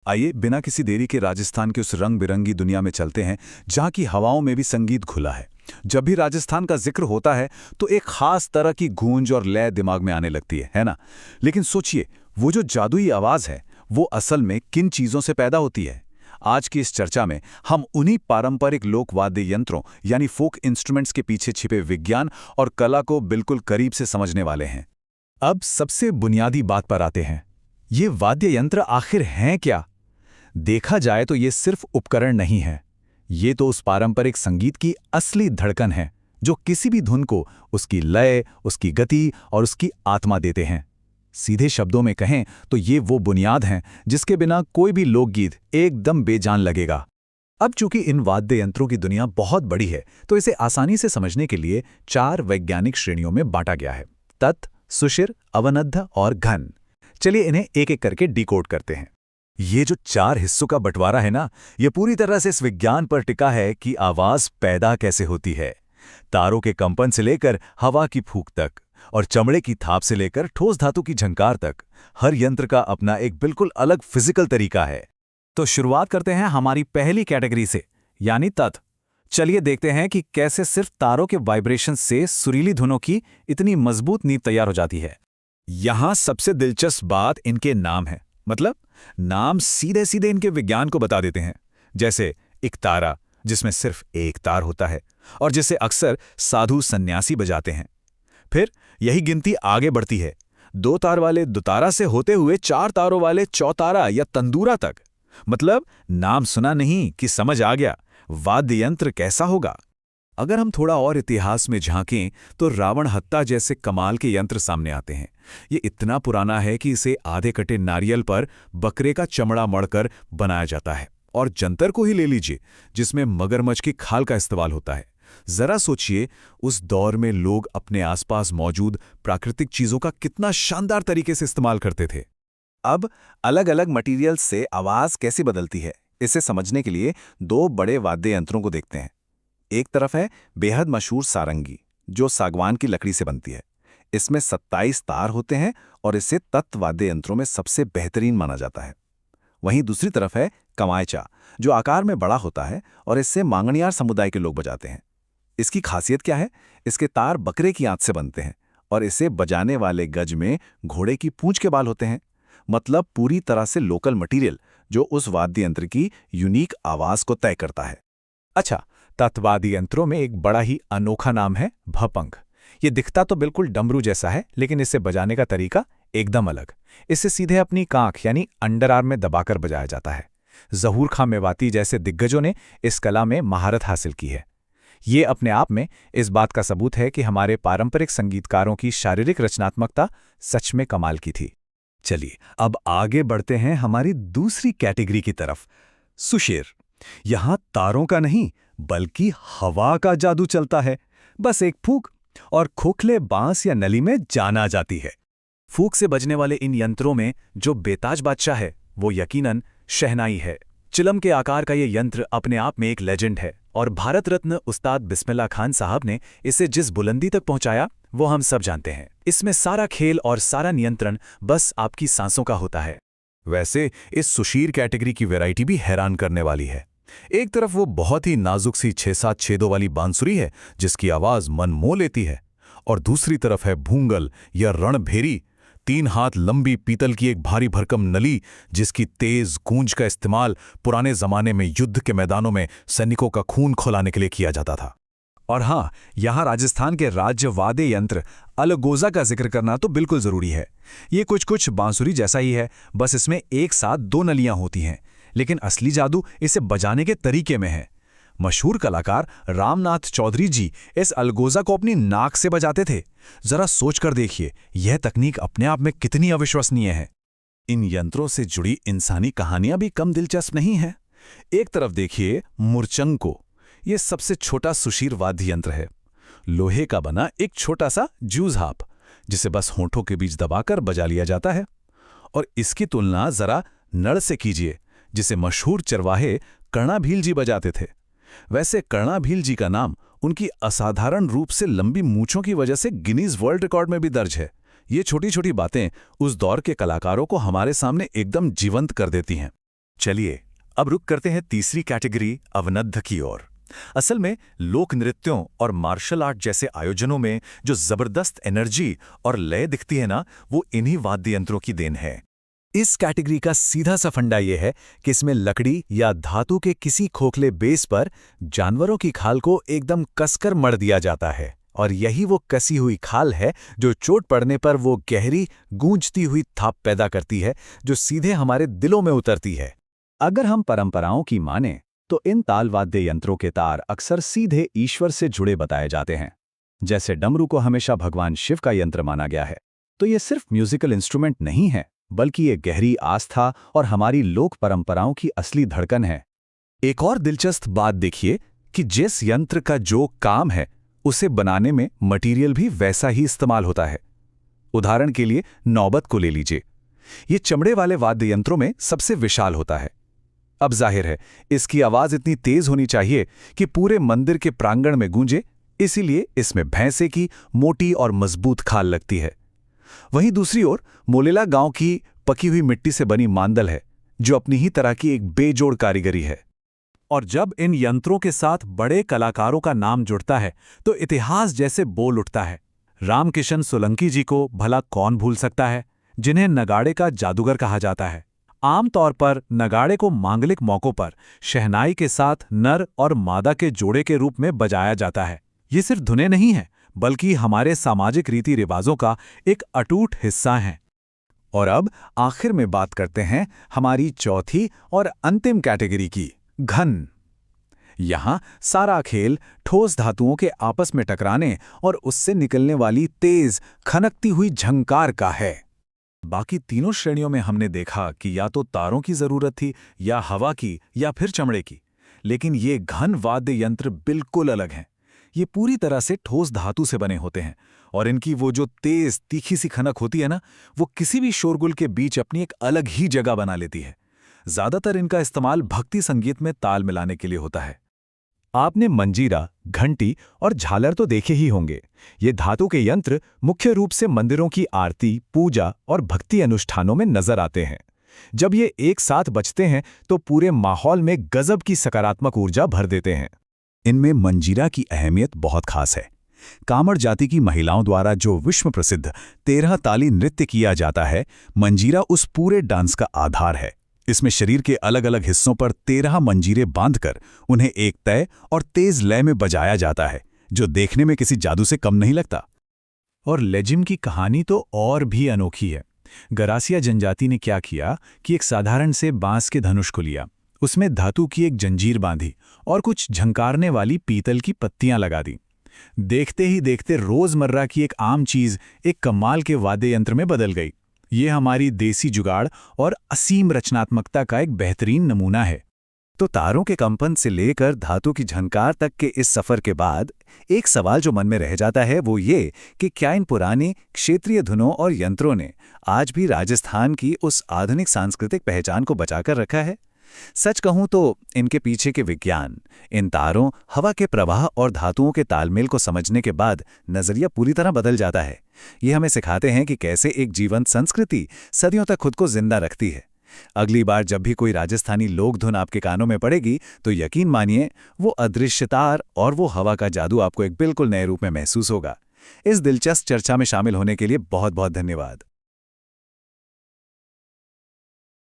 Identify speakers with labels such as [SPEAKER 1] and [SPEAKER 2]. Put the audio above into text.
[SPEAKER 1] आइए बिना किसी देरी के राजस्थान की उस रंग बिरंगी दुनिया में चलते हैं जहाँ की हवाओं में भी संगीत घुला है। जब भी राजस्थान का जिक्र होता है तो एक खास तरह की गूंज और लय दिमाग में आने लगती है ना। लेकिन सोचिए, वो जो जादुई आवाज है वो असल में किन चीजों से पैदा होती है। आज की इस चर्चा में हम उन्हीं पारंपरिक लोक वाद्य यंत्रों यानी फोक इंस्ट्रूमेंट्स के पीछे छिपे विज्ञान और कला को बिल्कुल करीब से समझने वाले हैं। अब सबसे बुनियादी बात पर आते हैं, ये वाद्य यंत्र आखिर हैं क्या? देखा जाए तो ये सिर्फ उपकरण नहीं है, ये तो उस पारंपरिक संगीत की असली धड़कन है जो किसी भी धुन को उसकी लय, उसकी गति और उसकी आत्मा देते हैं। सीधे शब्दों में कहें तो ये वो बुनियाद हैं जिसके बिना कोई भी लोकगीत एकदम बेजान लगेगा। अब चूंकि इन वाद्य यंत्रों की दुनिया बहुत बड़ी है तो इसे आसानी से समझने के लिए 4 वैज्ञानिक श्रेणियों में बांटा गया है: तत्, सुषिर, अवनद्ध और घन। चलिए इन्हें एक एक करके डिकोड करते हैं। ये जो 4 हिस्सों का बंटवारा है ना, ये पूरी तरह से इस विज्ञान पर टिका है कि आवाज पैदा कैसे होती है। तारों के कंपन से लेकर हवा की फूंक तक और चमड़े की थाप से लेकर ठोस धातु की झंकार तक, हर यंत्र का अपना एक बिल्कुल अलग फिजिकल तरीका है। तो शुरुआत करते हैं हमारी पहली कैटेगरी से, यानी तत्। चलिए देखते हैं कि कैसे सिर्फ तारों के वाइब्रेशन से सुरीली धुनों की इतनी मजबूत नींव तैयार हो जाती है। यहां सबसे दिलचस्प बात इनके नाम है। मतलब नाम सीधे सीधे इनके विज्ञान को बता देते हैं। जैसे एक तारा, जिसमें सिर्फ एक तार होता है और जिसे अक्सर साधु सन्यासी बजाते हैं। फिर यही गिनती आगे बढ़ती है, 2 तार वाले दुतारा से होते हुए 4 तारों वाले चौतारा या तंदूरा तक। मतलब नाम सुना नहीं कि समझ आ गया वाद्य यंत्र कैसा होगा। अगर हम थोड़ा और इतिहास में झांकें तो रावण हत्ता जैसे कमाल के यंत्र सामने आते हैं। ये इतना पुराना है कि इसे आधे कटे नारियल पर बकरे का चमड़ा मढ़कर बनाया जाता है। और जंतर को ही ले लीजिए, जिसमें मगरमच्छ की खाल का इस्तेमाल होता है। जरा सोचिए, उस दौर में लोग अपने आसपास मौजूद प्राकृतिक चीजों का कितना शानदार तरीके से इस्तेमाल करते थे। अब अलग अलग मटेरियल्स से आवाज कैसे बदलती है, इसे समझने के लिए 2 बड़े वाद्य यंत्रों को देखते हैं। एक तरफ है बेहद मशहूर सारंगी, जो सागवान की लकड़ी से बनती है। इसमें 27 तार होते हैं और इसे तत् वाद्य यंत्रों में सबसे बेहतरीन माना जाता है। वहीं दूसरी तरफ है कमायचा, जो आकार में बड़ा होता है और इससे मांगणियार समुदाय के लोग बजाते हैं। इसकी खासियत क्या है? इसके तार बकरे की आंत से बनते हैं और इसे बजाने वाले गज में घोड़े की पूंछ के बाल होते हैं। मतलब पूरी तरह से लोकल मटीरियल, जो उस वाद्य यंत्र की यूनिक आवाज को तय करता है। अच्छा, तत्वादी यंत्रों में एक बड़ा ही अनोखा नाम है भपंग। ये दिखता तो बिल्कुल डमरू जैसा है, लेकिन इसे बजाने का तरीका एकदम अलग। इसे सीधे अपनी कांख यानी अंडर आर्म में दबाकर बजाया जाता है। ज़हूर खां मेवाती जैसे दिग्गजों ने इस कला में महारत हासिल की है। ये अपने आप में इस बात का सबूत है कि हमारे पारंपरिक संगीतकारों की शारीरिक रचनात्मकता सच में कमाल की थी। चलिए अब आगे बढ़ते हैं हमारी दूसरी कैटेगरी की तरफ, सुषिर। यहां तारों का नहीं बल्कि हवा का जादू चलता है। बस एक फूंक और खोखले बांस या नली में जान आ जाती है। फूंक से बजने वाले इन यंत्रों में जो बेताज बादशाह है वो यकीनन शहनाई है। चिलम के आकार का ये यंत्र अपने आप में एक लेजेंड है और भारत रत्न उस्ताद बिस्मिल्लाह खान साहब ने इसे जिस बुलंदी तक पहुंचाया वो हम सब जानते हैं। इसमें सारा खेल और सारा नियंत्रण बस आपकी सांसों का होता है। वैसे इस सुषिर कैटेगरी की वैरायटी भी हैरान करने वाली है। एक तरफ वो बहुत ही नाजुक सी 6-7 छेदों वाली बांसुरी है जिसकी आवाज मन मोह लेती है, और दूसरी तरफ है भूंगल या रणभेरी, 3 हाथ लंबी पीतल की एक भारी भरकम नली जिसकी तेज गूंज का इस्तेमाल पुराने जमाने में युद्ध के मैदानों में सैनिकों का खून खौलाने के लिए किया जाता था। और हाँ, यहाँ राजस्थान के राज्य वाद्य यंत्र अलगोजा का जिक्र करना तो बिल्कुल जरूरी है। ये कुछ बांसुरी जैसा ही है, बस इसमें एक साथ 2 नलियां होती हैं, लेकिन असली जादू इसे बजाने के तरीके में है। मशहूर कलाकार रामनाथ चौधरी जी इस अलगोजा को अपनी नाक से बजाते थे। जरा सोचकर देखिए, यह तकनीक अपने आप में कितनी अविश्वसनीय है। इन यंत्रों से जुड़ी इंसानी कहानियां भी कम दिलचस्प नहीं हैं। एक तरफ देखिए मुरचंग को। यह सबसे छोटा सुषिर वाद्य यंत्र है। लोहे का बना एक छोटा सा जूझ हाप, जिसे बस होंठों के बीच दबाकर बजा लिया जाता है। और इसकी तुलना जरा नड़ से कीजिए, जिसे मशहूर चरवाहे कर्णा भील जी बजाते थे। वैसे कर्णा भील जी का नाम उनकी असाधारण रूप से लंबी मूंछों की वजह से गिनीज वर्ल्ड रिकॉर्ड में भी दर्ज है। ये छोटी छोटी बातें उस दौर के कलाकारों को हमारे सामने एकदम जीवंत कर देती हैं।
[SPEAKER 2] चलिए अब रुक करते हैं तीसरी कैटेगरी अवनद्ध की ओर। असल में लोक नृत्यों और मार्शल आर्ट जैसे आयोजनों में जो जबरदस्त एनर्जी और लय दिखती है ना, वो इन्हीं वाद्य यंत्रों की देन है।
[SPEAKER 3] इस कैटेगरी का सीधा सा फंडा यह है कि इसमें लकड़ी या धातु के किसी खोखले बेस पर जानवरों की खाल को एकदम कसकर मढ़ दिया जाता है, और यही वो कसी हुई खाल है जो चोट पड़ने पर वो गहरी गूंजती हुई थाप पैदा करती है जो सीधे हमारे दिलों में उतरती है।
[SPEAKER 1] अगर हम परंपराओं की माने तो इन ताल वाद्य यंत्रों के तार अक्सर सीधे ईश्वर से जुड़े बताए जाते हैं। जैसे डमरू को हमेशा भगवान शिव का यंत्र माना गया है, तो ये सिर्फ म्यूजिकल इंस्ट्रूमेंट नहीं है, बल्कि ये गहरी आस्था और हमारी लोक परंपराओं की असली धड़कन है।
[SPEAKER 3] एक और दिलचस्प बात देखिए कि जिस यंत्र का जो काम है उसे बनाने में मटेरियल भी वैसा ही इस्तेमाल होता है। उदाहरण के लिए नौबत को ले लीजिए। ये चमड़े वाले वाद्य यंत्रों में सबसे विशाल होता है। अब जाहिर है इसकी आवाज इतनी तेज होनी चाहिए कि पूरे मंदिर के प्रांगण में गूंजे, इसीलिए इसमें भैंसे की मोटी और मजबूत खाल लगती है। वहीं दूसरी ओर मोलेला गांव की पकी हुई मिट्टी से बनी मांदल है, जो अपनी ही तरह की एक बेजोड़ कारीगरी है।
[SPEAKER 2] और जब इन यंत्रों के साथ बड़े कलाकारों का नाम जुड़ता है तो इतिहास जैसे बोल उठता है। रामकिशन सोलंकी जी को भला कौन भूल सकता है, जिन्हें नगाड़े का जादूगर कहा जाता है। आमतौर पर नगाड़े को मांगलिक मौकों पर शहनाई के साथ नर और मादा के जोड़े के रूप में बजाया जाता है। ये सिर्फ धुनें नहीं है, बल्कि हमारे सामाजिक रीति रिवाजों का एक अटूट हिस्सा हैं।
[SPEAKER 3] और अब आखिर में बात करते हैं हमारी चौथी और अंतिम कैटेगरी की, घन। यहां सारा खेल ठोस धातुओं के आपस में टकराने और उससे निकलने वाली तेज खनकती हुई झंकार का है।
[SPEAKER 2] बाकी तीनों श्रेणियों में हमने देखा कि या तो तारों की जरूरत थी, या हवा की, या फिर चमड़े की। लेकिन ये घन वाद्य यंत्र बिल्कुल अलग हैं। ये पूरी तरह से ठोस धातु से बने होते हैं, और इनकी वो जो तेज तीखी सी खनक होती है ना, वो किसी भी शोरगुल के बीच अपनी एक अलग ही जगह बना लेती है। ज्यादातर इनका इस्तेमाल भक्ति संगीत में ताल मिलाने के लिए होता है।
[SPEAKER 3] आपने मंजीरा, घंटी और झालर तो देखे ही होंगे। ये धातु के यंत्र मुख्य रूप से मंदिरों की आरती, पूजा और भक्ति अनुष्ठानों में नजर आते हैं। जब ये एक साथ बजते हैं तो पूरे माहौल में गजब की सकारात्मक ऊर्जा भर देते हैं।
[SPEAKER 1] इनमें मंजीरा की अहमियत बहुत खास है। कामड़ जाति की महिलाओं द्वारा जो विश्व प्रसिद्ध 13 ताली नृत्य किया जाता है, मंजीरा उस पूरे डांस का आधार है। इसमें शरीर के अलग अलग हिस्सों पर 13 मंजीरे बांधकर उन्हें एक तय और तेज लय में बजाया जाता है, जो देखने में किसी जादू से कम नहीं लगता।
[SPEAKER 3] और लेजिम की कहानी तो और भी अनोखी है। गरासिया जनजाति ने क्या किया कि एक साधारण से बांस के धनुष को लिया, उसमें धातु की एक जंजीर बांधी और कुछ झंकारने वाली पीतल की पत्तियां लगा दी। देखते ही देखते रोजमर्रा की एक आम चीज एक कमाल के वाद्य यंत्र में बदल गई। ये हमारी देसी जुगाड़ और असीम रचनात्मकता का एक बेहतरीन नमूना है।
[SPEAKER 1] तो तारों के कंपन से लेकर धातु की झनकार तक के इस सफर के बाद एक सवाल जो मन में रह जाता है वो ये कि क्या इन पुराने क्षेत्रीय धुनों और यंत्रों ने आज भी राजस्थान की उस आधुनिक सांस्कृतिक पहचान को बचाकर रखा है? सच कहूं तो इनके पीछे के विज्ञान, इन तारों, हवा के प्रवाह और धातुओं के तालमेल को समझने के बाद नजरिया पूरी तरह बदल जाता है। ये हमें सिखाते हैं कि कैसे एक जीवंत संस्कृति सदियों तक खुद को जिंदा रखती है। अगली बार जब भी कोई राजस्थानी लोक धुन आपके कानों में पड़ेगी तो यकीन मानिए वो अदृश्य तार और वो हवा का जादू आपको एक बिल्कुल नए रूप में महसूस होगा। इस दिलचस्प चर्चा में शामिल होने के लिए बहुत बहुत धन्यवाद।